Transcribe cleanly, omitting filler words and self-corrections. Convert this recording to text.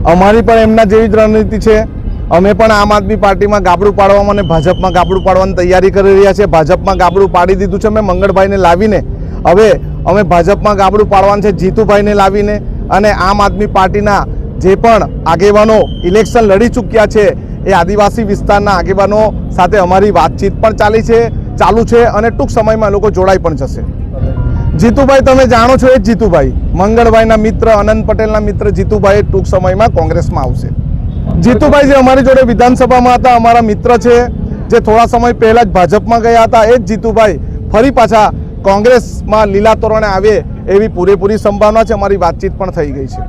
અમારી પણ એમના જેવી જ રણનીતિ છે। અમે પણ આમ આદમી પાર્ટીમાં ગાબડું પાડવામાં અને ભાજપમાં ગાબડું પાડવાની તૈયારી કરી રહ્યા છે। ભાજપમાં ગાબડું પાડી દીધું છે અમે મંગળભાઈને લાવીને। હવે અમે ભાજપમાં ગાબડું પાડવાનું છે જીતુભાઈને લાવીને। અને આમ આદમી પાર્ટીના જે પણ આગેવાનો ઇલેક્શન લડી ચૂક્યા છે એ આદિવાસી વિસ્તારના આગેવાનો સાથે અમારી વાતચીત પણ ચાલુ છે અને ટૂંક સમયમાં લોકો જોડાઈ પણ જશે। જીતુભાઈ તમે જાણો છો, એ જ જીતુભાઈ મંગળભાઈના મિત્ર, અનંત પટેલના મિત્ર જીતુભાઈ ટૂંક સમયમાં કોંગ્રેસમાં આવશે। જીતુભાઈ જે અમારી જોડે વિધાનસભામાં હતા, અમારા મિત્ર છે, જે થોડા સમય પહેલા જ ભાજપમાં ગયા હતા, એ જ જીતુભાઈ ફરી પાછા કોંગ્રેસમાં લીલા તોરણે આવે એવી પૂરેપૂરી સંભાવના છે। અમારી વાતચીત પણ થઈ ગઈ છે।